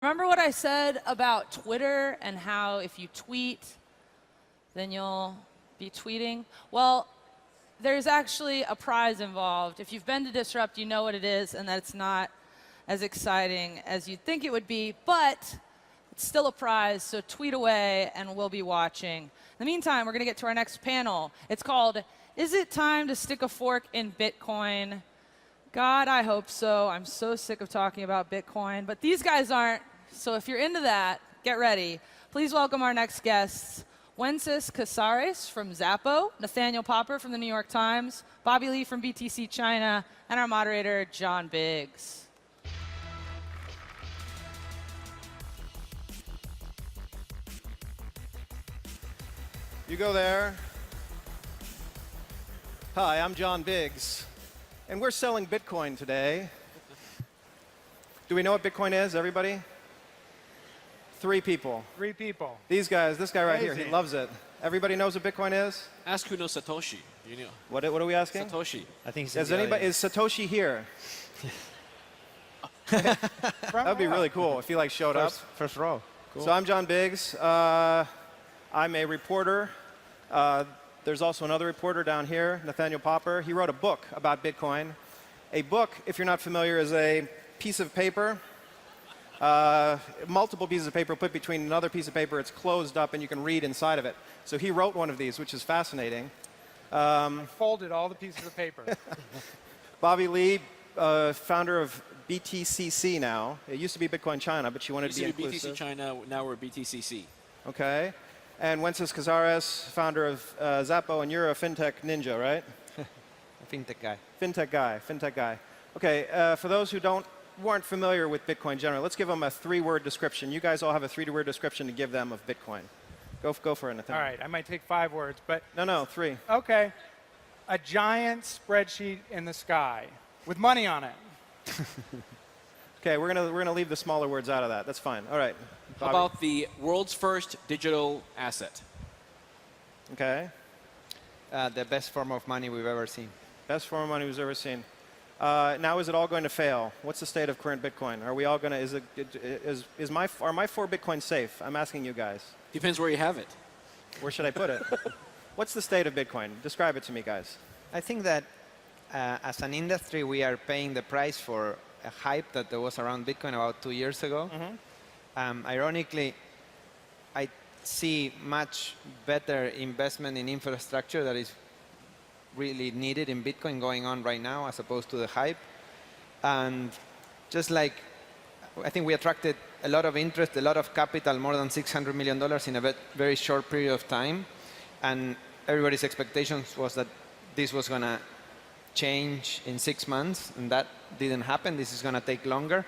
Remember what I said about Twitter and how if you tweet, then you'll be tweeting? Well, there's actually a prize involved. If you've been to Disrupt, you know what it is and that it's not as exciting as you'd think it would be, but it's still a prize, so tweet away and we'll be watching. In the meantime, we're going to get to our next panel. It's called, Is It Time to Stick a Fork in Bitcoin? God, I hope so. I'm so sick of talking about Bitcoin, but these guys aren't. So if you're into that, get ready. Please welcome our next guests, Wences Casares from Xapo, Nathaniel Popper from the New York Times, Bobby Lee from BTCChina, and our moderator, John Biggs. You go there. Hi, I'm John Biggs, and we're selling Bitcoin today. Do we know what Bitcoin is, everybody? 3 people. 3 people. These guys, this guy right here, he loves it. Everybody knows what Bitcoin is? Ask who knows Satoshi. You know. What are we asking? Satoshi. I think is Satoshi here? That would be really cool if he showed up. First row. Cool. So I'm John Biggs. I'm a reporter. There's also another reporter down here, Nathaniel Popper. He wrote a book about Bitcoin. A book, if you're not familiar, is a piece of paper. Multiple pieces of paper put between another piece of paper. It's closed up and you can read inside of it. So he wrote one of these, which is fascinating. Folded all the pieces of paper. Bobby Lee, founder of BTCC now. It used to be Bitcoin China, but she wanted to be inclusive. BTCChina, now we're BTCC. Okay. And Wences Casares, founder of Xapo, and you're a fintech ninja, right? A fintech guy. Fintech guy. Okay, for those who weren't familiar with Bitcoin generally, let's give them a 3-word description. You guys all have a 3-word description to give them of Bitcoin. Go for it, Nathaniel. All right, I might take 5 words, but... No, 3. Okay. A giant spreadsheet in the sky with money on it. Okay, we're gonna leave the smaller words out of that. That's fine. All right. How about the world's first digital asset? Okay. The best form of money we've ever seen. Best form of money we've ever seen. Now, is it all going to fail? What's the state of current Bitcoin? Are we all going to? Are my 4 Bitcoin safe? I'm asking you guys. Depends where you have it. Where should I put it? What's the state of Bitcoin? Describe it to me, guys. I think that as an industry, we are paying the price for a hype that there was around Bitcoin about 2 years ago. Ironically, I see much better investment in infrastructure that is really needed in Bitcoin going on right now as opposed to the hype. And just like, I think we attracted a lot of interest, a lot of capital, more than $600 million in a very short period of time. And everybody's expectations was that this was going to change in 6 months, and that didn't happen. This is going to take longer.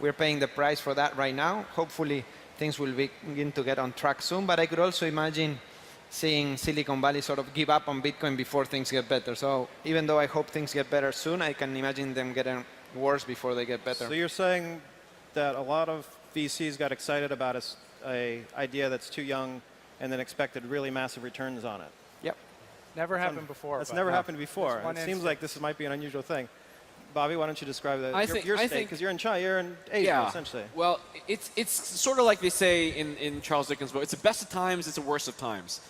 We're paying the price for that right now. Hopefully, things will begin to get on track soon, but I could also imagine seeing Silicon Valley sort of give up on Bitcoin before things get better. So even though I hope things get better soon, I can imagine them getting worse before they get better. So you're saying that a lot of VCs got excited about an idea that's too young and then expected really massive returns on it? Yep. Never happened before. That's never happened before. It seems like this might be an unusual thing. Bobby, why don't you describe your state? Because you're in China, you're in Asia, essentially. Well, it's sort of like they say in Charles Dickens' book. It's the best of times, it's the worst of times.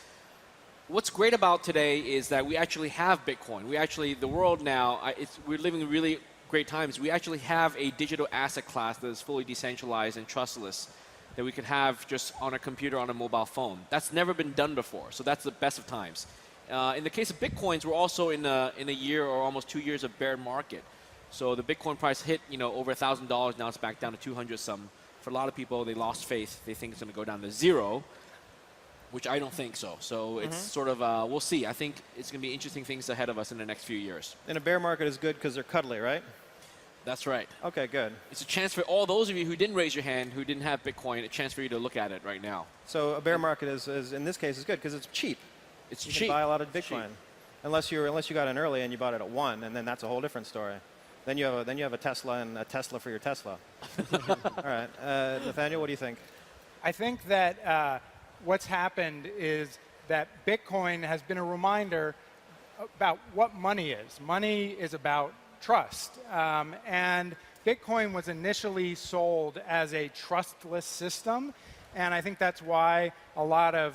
What's great about today is that we actually have Bitcoin. The world now, we're living in really great times. We actually have a digital asset class that is fully decentralized and trustless that we could have just on a computer, on a mobile phone. That's never been done before, so that's the best of times. In the case of Bitcoins, we're also in a year or almost 2 years of bear market. So the Bitcoin price hit, over $1,000. Now it's back down to 200 some. For a lot of people, they lost faith. They think it's going to go down to 0, which I don't think so. So it's sort of, we'll see. I think it's going to be interesting things ahead of us in the next few years. And a bear market is good because they're cuddly, right? That's right. Okay, good. It's a chance for all those of you who didn't raise your hand, who didn't have Bitcoin, a chance for you to look at it right now. So a bear market is in this case, is good because it's cheap. It's you cheap. Can buy a lot of Bitcoin. Unless you got in early and you bought it at 1, and then that's a whole different story. Then you have a Tesla and a Tesla for your Tesla. All right. Nathaniel, what do you think? I think that what's happened is that Bitcoin has been a reminder about what money is. Money is about trust. And Bitcoin was initially sold as a trustless system, and I think that's why a lot of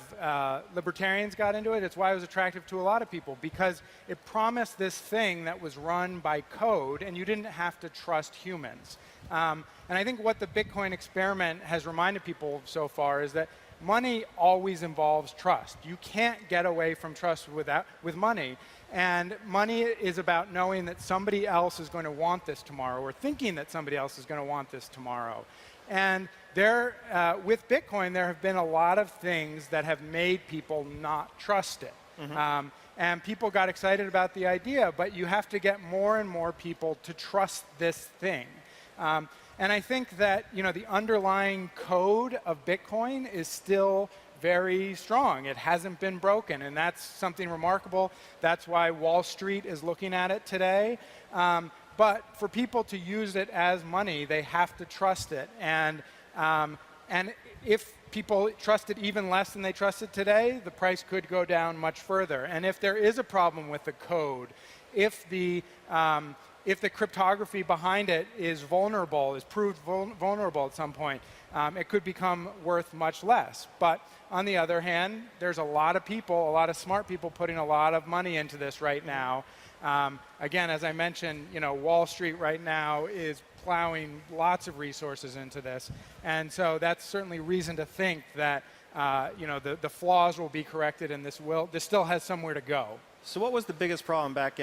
libertarians got into it. It's why it was attractive to a lot of people, because it promised this thing that was run by code, and you didn't have to trust humans. And I think what the Bitcoin experiment has reminded people so far is that money always involves trust. You can't get away from trust with money. And money is about knowing that somebody else is going to want this tomorrow, or thinking that somebody else is going to want this tomorrow. And with Bitcoin, there have been a lot of things that have made people not trust it. And people got excited about the idea, but you have to get more and more people to trust this thing. And I think that the underlying code of Bitcoin is still very strong. It hasn't been broken, and that's something remarkable. That's why Wall Street is looking at it today. But for people to use it as money, they have to trust it. And if people trust it even less than they trust it today, the price could go down much further. And if there is a problem with the code, if the cryptography behind it is proved vulnerable at some point, it could become worth much less. But on the other hand, there's a lot of people, a lot of smart people putting a lot of money into this right now. Again, as I mentioned, Wall Street right now is plowing lots of resources into this. And so that's certainly reason to think that the flaws will be corrected, and this still has somewhere to go. So what was the biggest problem back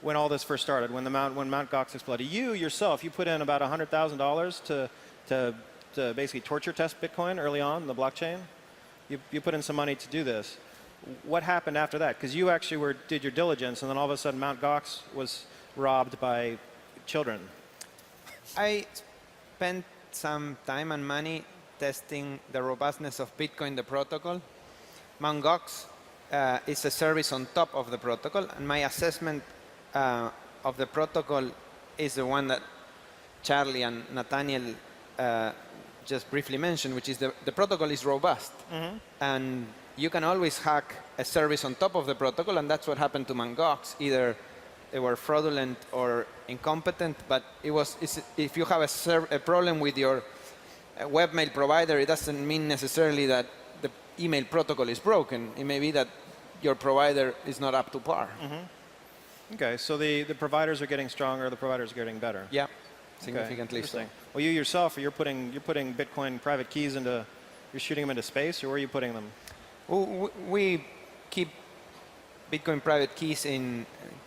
when all this first started, when Mt. Gox exploded? You yourself, you put in about $100,000 to basically torture test Bitcoin early on in the blockchain. You put in some money to do this. What happened after that? Because you actually did your diligence, and then all of a sudden Mt. Gox was robbed by children. I spent some time and money testing the robustness of Bitcoin, the protocol. Mt. Gox is a service on top of the protocol, and my assessment of the protocol is the one that Charlie and Nathaniel just briefly mentioned, which is the protocol is robust. And you can always hack a service on top of the protocol, and that's what happened to Mt. Gox. Either they were fraudulent or incompetent, but if you have a problem with your webmail provider, it doesn't mean necessarily that the email protocol is broken. It may be that your provider is not up to par. Okay, so the providers are getting stronger, the providers are getting better. Yeah, significantly so. Well, you yourself, you're putting Bitcoin private keys you're shooting them into space, or where are you putting them? We keep Bitcoin private keys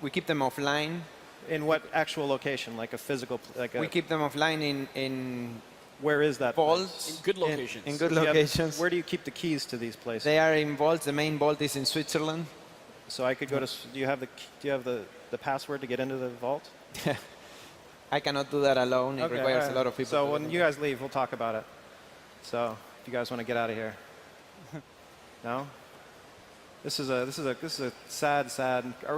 we keep them offline. In what actual location? Like a physical, we keep them offline in where is that? vaults. In good locations. In good locations. Where do you keep the keys to these places? They are in vaults. The main vault is in Switzerland. So I could go to. Do you have the password to get into the vault? I cannot do that alone. It requires a lot of people. So when you guys leave, we'll talk about it. So if you guys want to get out of here. No? This is a sad.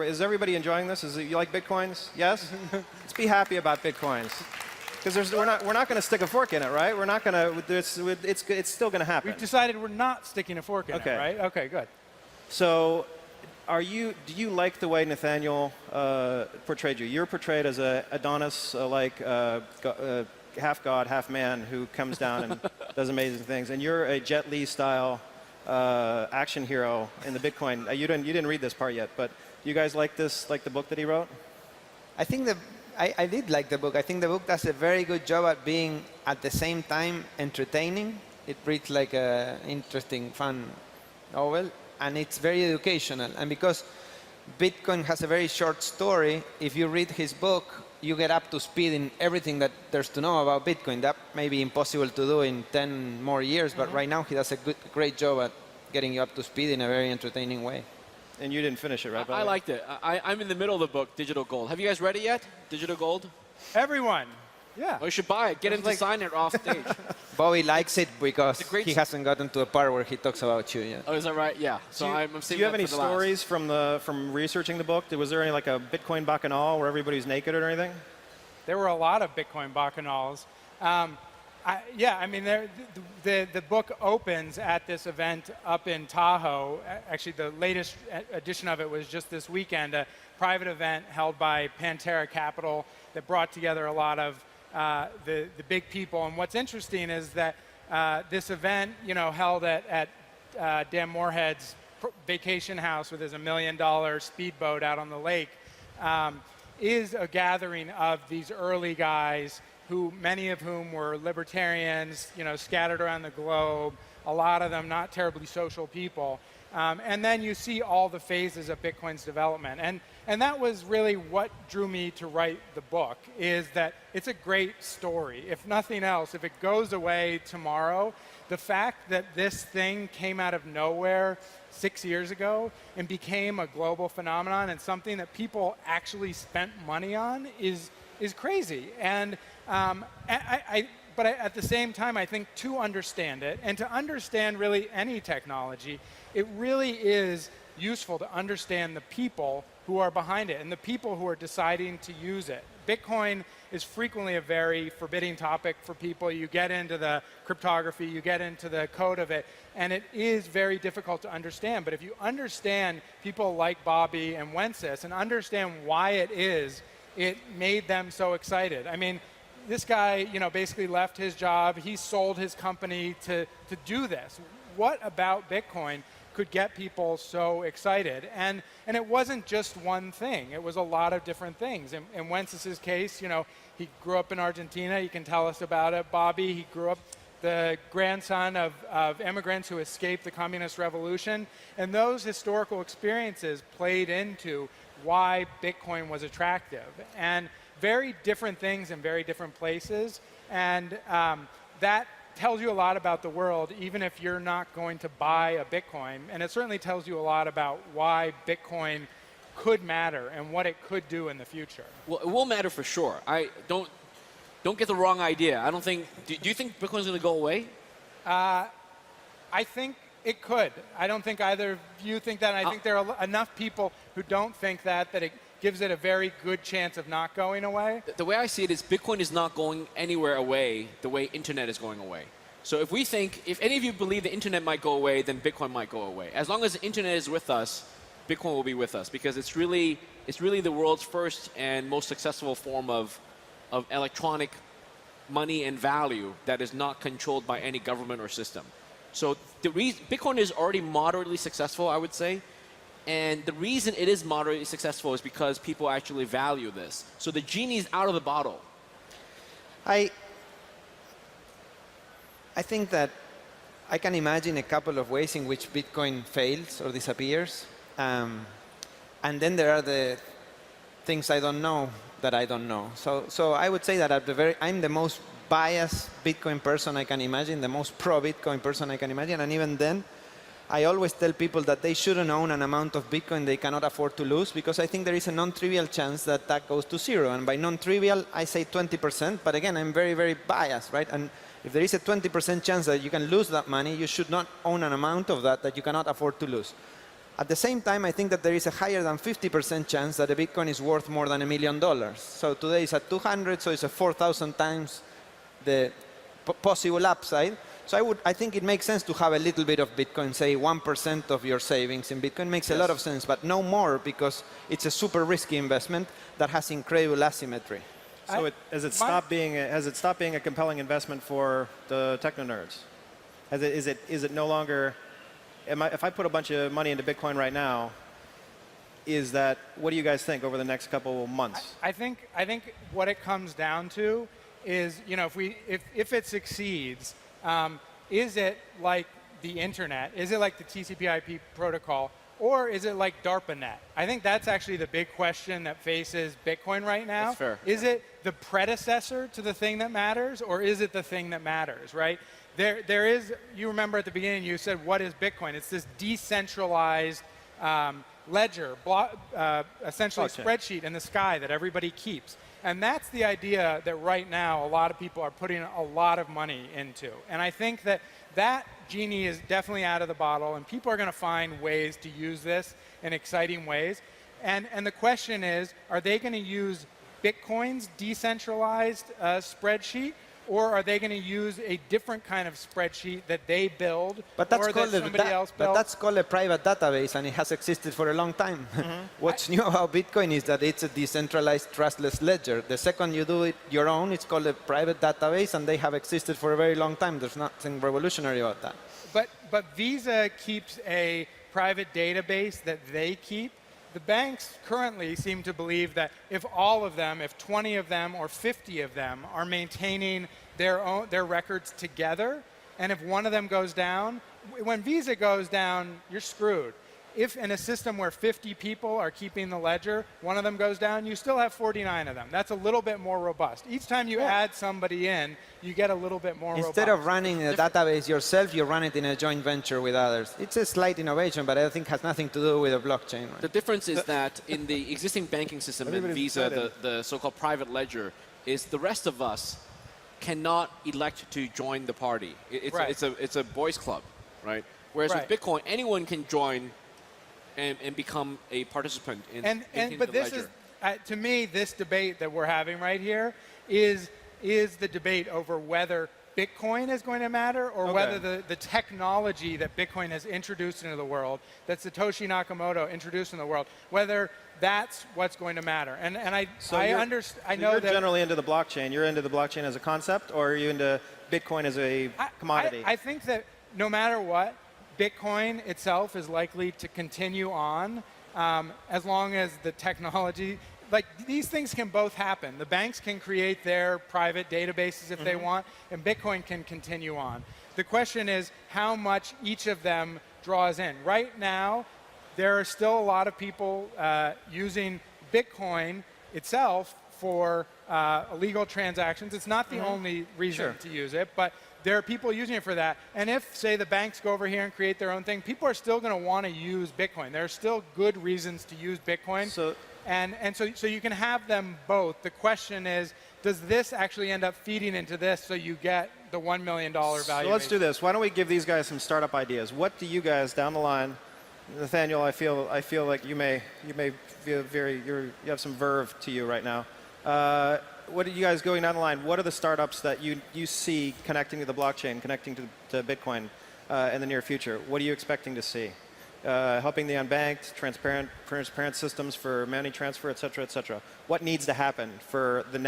Is everybody enjoying this? You like Bitcoins? Yes? Let's be happy about Bitcoins. Because we're not going to stick a fork in it, right? We're not going to. It's still going to happen. We've decided we're not sticking a fork in it, right? Okay, good. So, do you like the way Nathaniel portrayed you? You're portrayed as a Adonis, half god, half man, who comes down and does amazing things, and you're a Jet Li style action hero in the Bitcoin. You didn't read this part yet, but do you guys like the book that he wrote? I think I did like the book. I think the book does a very good job at being at the same time entertaining. It reads like an interesting, fun novel, and it's very educational. And because Bitcoin has a very short story, if you read his book, you get up to speed in everything that there's to know about Bitcoin. That may be impossible to do in 10 more years, but right now he does a great job at getting you up to speed in a very entertaining way. And you didn't finish it, right? I liked it. I'm in the middle of the book, Digital Gold. Have you guys read it yet? Digital Gold? Everyone. Yeah. Oh, you should buy it. Get him to sign it off stage. Bobby likes it because he hasn't gotten to a part where he talks about you yet. Oh, is that right? Yeah. So I'm do you have any stories from researching the book? Was there any like a Bitcoin bacchanal where everybody's naked or anything? There were a lot of Bitcoin bacchanals. The book opens at this event up in Tahoe. Actually, the latest edition of it was just this weekend, a private event held by Pantera Capital that brought together a lot of the big people. And what's interesting is that this event, held at Dan Moorhead's vacation house with his $1 million speedboat out on the lake, is a gathering of these early guys who, many of whom were libertarians, scattered around the globe, a lot of them not terribly social people. And then you see all the phases of Bitcoin's development. And that was really what drew me to write the book, is that it's a great story. If nothing else, if it goes away tomorrow, the fact that this thing came out of nowhere 6 years ago and became a global phenomenon and something that people actually spent money on is crazy. And but at the same time, I think to understand it, and to understand really any technology, it really is useful to understand the people who are behind it and the people who are deciding to use it. Bitcoin is frequently a very forbidding topic for people. You get into the cryptography, you get into the code of it, and it is very difficult to understand. But if you understand people like Bobby and Wences and understand why it is, it made them so excited. I mean, this guy, basically left his job. He sold his company to do this. What about Bitcoin could get people so excited? And it wasn't just one thing. It was a lot of different things. In Wences's case, he grew up in Argentina. You can tell us about it. Bobby, he grew up the grandson of immigrants who escaped the communist revolution. And those historical experiences played into why Bitcoin was attractive. And very different things in very different places. And that tells you a lot about the world, even if you're not going to buy a Bitcoin. And it certainly tells you a lot about why Bitcoin could matter and what it could do in the future. Well, it will matter for sure. Don't get the wrong idea. I don't think. Do you think Bitcoin's going to go away? I think it could. I don't think either of you think that. And I think there are enough people who don't think that it gives it a very good chance of not going away. The way I see it is Bitcoin is not going anywhere away the way internet is going away. So if any of you believe the internet might go away, then Bitcoin might go away. As long as the internet is with us, Bitcoin will be with us, because it's really the world's first and most successful form of electronic money and value that is not controlled by any government or system. So Bitcoin is already moderately successful, I would say. And the reason it is moderately successful is because people actually value this. So the genie is out of the bottle. I think that I can imagine a couple of ways in which Bitcoin fails or disappears. And then there are the things I don't know that I don't know. So I would say that I'm the most biased Bitcoin person I can imagine, the most pro-Bitcoin person I can imagine. And even then, I always tell people that they shouldn't own an amount of Bitcoin they cannot afford to lose, because I think there is a non-trivial chance that that goes to zero. And by non-trivial, I say 20%. But again, I'm very, very biased, right? And if there is a 20% chance that you can lose that money, you should not own an amount of that you cannot afford to lose. At the same time, I think that there is a higher than 50% chance that a Bitcoin is worth more than $1 million. So today it's at 200, so it's a 4,000 times the possible upside. So I think it makes sense to have a little bit of Bitcoin, say 1% of your savings in Bitcoin makes a lot of sense, but no more, because it's a super risky investment that has incredible asymmetry. So has it stopped being a compelling investment for the techno nerds? Is it no longer? If I put a bunch of money into Bitcoin right now, what do you guys think over the next couple of months? I think what it comes down to is, if it succeeds, is it like the internet? Is it like the TCP/IP protocol? Or is it like DARPANet? I think that's actually the big question that faces Bitcoin right now. That's fair. Is it the predecessor to the thing that matters, or is it the thing that matters, right? There is, you remember at the beginning you said, what is Bitcoin? It's this decentralized ledger, essentially a spreadsheet in the sky that everybody keeps. And that's the idea that right now a lot of people are putting a lot of money into. And I think that genie is definitely out of the bottle, and people are going to find ways to use this in exciting ways. And the question is, are they going to use Bitcoin's decentralized spreadsheet, Or are they going to use a different kind of spreadsheet that they build But that's or called that somebody else built? but that's called a private database, and it has existed for a long time. What's new about Bitcoin is that it's a decentralized, trustless ledger. The second you do it your own, it's called a private database, and they have existed for a very long time. There's nothing revolutionary about that. But Visa keeps a private database that they keep. The banks currently seem to believe that if all of them, if 20 of them or 50 of them are maintaining their records together, and if one of them goes down, when Visa goes down, you're screwed. If in a system where 50 people are keeping the ledger, one of them goes down, you still have 49 of them. That's a little bit more robust. Each time you add somebody in, you get a little bit more robust. Instead of running a database yourself, you run it in a joint venture with others. It's a slight innovation, but I think has nothing to do with a blockchain. Right? The difference is that in the existing banking system in Visa, the so-called private ledger, is the rest of us cannot elect to join the party. It's a boys club, right? Whereas with Bitcoin, anyone can join and become a participant in but the this ledger. is, to me, this debate that we're having right here is the debate over whether Bitcoin is going to matter or whether the technology that Bitcoin has introduced into the world, that Satoshi Nakamoto introduced in the world, whether that's what's going to matter. And I know you're that generally into the blockchain. You're into the blockchain as a concept, or are you into Bitcoin as a commodity? I think that no matter what, Bitcoin itself is likely to continue on as long as the technology, like these things can both happen. The banks can create their private databases if they want, and Bitcoin can continue on. The question is how much each of them draws in. Right now, there are still a lot of people using Bitcoin itself for illegal transactions. It's not the only reason to use it, but there are people using it for that. And if, say, the banks go over here and create their own thing, people are still going to want to use Bitcoin. There are still good reasons to use Bitcoin. So you can have them both. The question is, does this actually end up feeding into this so you get the $1 million valuation? So let's do this. Why don't we give these guys some startup ideas? What do you guys down the line, Nathaniel, I feel like you may feel you have some verve to you right now. What are you guys going down the line? What are the startups that you see connecting to the blockchain, connecting to Bitcoin in the near future? What are you expecting to see? Helping the unbanked, transparent systems for money transfer, et cetera, et cetera. What needs to happen for the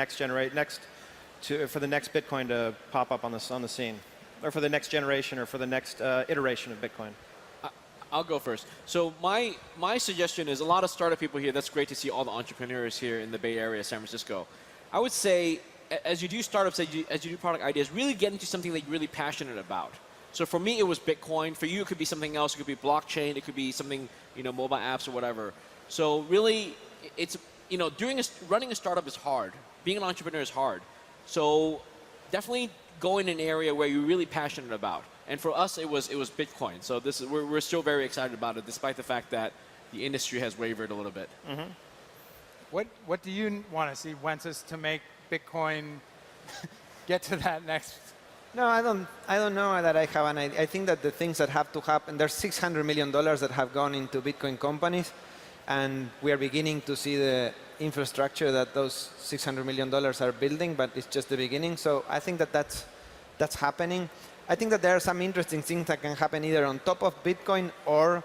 for the next Bitcoin to pop up on the scene, or for the next generation, or for the next iteration of Bitcoin? I'll go first. So my suggestion is a lot of startup people here. That's great to see all the entrepreneurs here in the Bay Area, San Francisco. I would say, as you do startups, as you do product ideas, really get into something that you're really passionate about. So for me, it was Bitcoin. For you, it could be something else. It could be blockchain. It could be something, mobile apps or whatever. So really, it's, running a startup is hard. Being an entrepreneur is hard. So definitely go in an area where you're really passionate about. And for us, it was Bitcoin. So we're still very excited about it, despite the fact that the industry has wavered a little bit. What do you want to see, Wences, to make Bitcoin get to that next? No, I don't know that I have an idea. I think that the things that have to happen, there's $600 million that have gone into Bitcoin companies, and we are beginning to see the infrastructure that those $600 million are building, but it's just the beginning. So I think that that's happening. I think that there are some interesting things that can happen either on top of Bitcoin or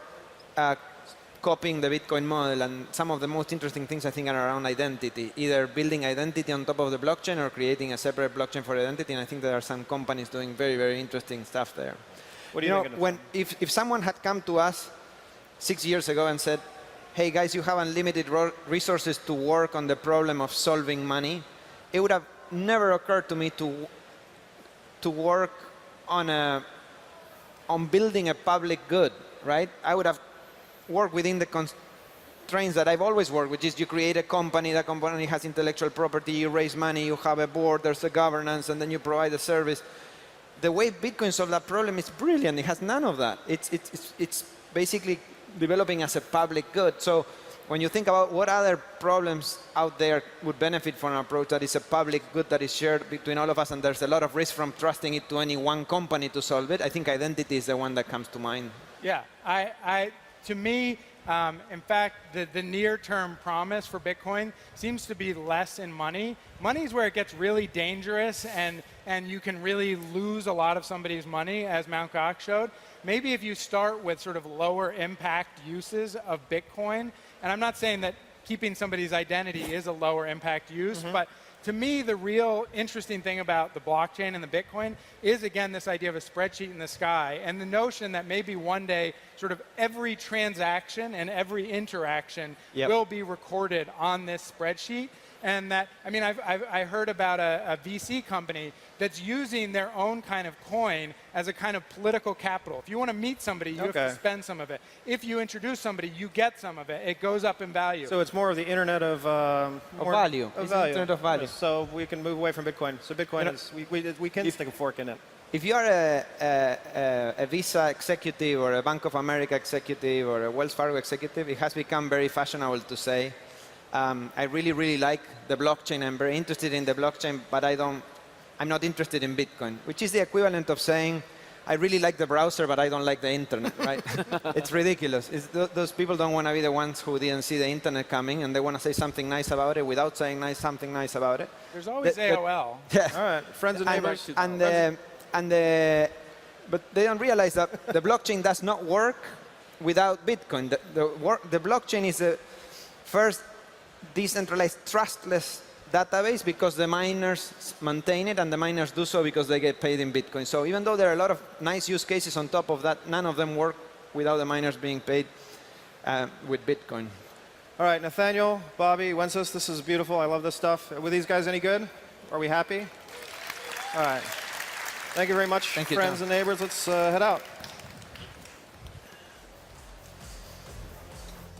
copying the Bitcoin model. And some of the most interesting things I think are around identity, either building identity on top of the blockchain or creating a separate blockchain for identity. And I think there are some companies doing very, very interesting stuff there. What do you think? If someone had come to us 6 years ago and said, hey guys, you have unlimited resources to work on the problem of solving money, it would have never occurred to me to work on building a public good, right? I would have worked within the constraints that I've always worked, which is you create a company, that company has intellectual property, you raise money, you have a board, there's a governance, and then you provide a service. The way Bitcoin solved that problem is brilliant. It has none of that. It's basically developing as a public good. So when you think about what other problems out there would benefit from an approach that is a public good that is shared between all of us, and there's a lot of risk from trusting it to any one company to solve it, I think identity is the one that comes to mind. Yeah, to me, In fact, the near-term promise for Bitcoin seems to be less in money. Money is where it gets really dangerous, and you can really lose a lot of somebody's money, as Mt. Gox showed. Maybe if you start with sort of lower impact uses of Bitcoin, and I'm not saying that keeping somebody's identity is a lower impact use, but to me, the real interesting thing about the blockchain and the Bitcoin is, again, this idea of a spreadsheet in the sky, and the notion that maybe one day sort of every transaction and every interaction will be recorded on this spreadsheet. And that, I mean, I heard about a VC company that's using their own kind of coin as a kind of political capital. If you want to meet somebody, you have to spend some of it. If you introduce somebody, you get some of it. It goes up in value. So it's more of the internet of value. Of It's value. internet of value. So we can move away from Bitcoin. So Bitcoin is, we can stick a fork in it. If you are a Visa executive or a Bank of America executive or a Wells Fargo executive, it has become very fashionable to say, I really, really like the blockchain. I'm very interested in the blockchain, but I'm not interested in Bitcoin, which is the equivalent of saying, I really like the browser, but I don't like the internet, right? It's ridiculous. Those people don't want to be the ones who didn't see the internet coming, and they want to say something nice about it without saying something nice about it. There's always AOL. Yeah. All right, friends and neighbors. But they don't realize that the blockchain does not work without Bitcoin. The blockchain is the first decentralized, trustless database because the miners maintain it, and the miners do so because they get paid in Bitcoin. So even though there are a lot of nice use cases on top of that, none of them work without the miners being paid with Bitcoin. All right, Nathaniel, Bobby, Wences, this is beautiful. I love this stuff. Were these guys any good? Are we happy? All right. Thank you very much, Thank you, friends John. and neighbors. Let's head out.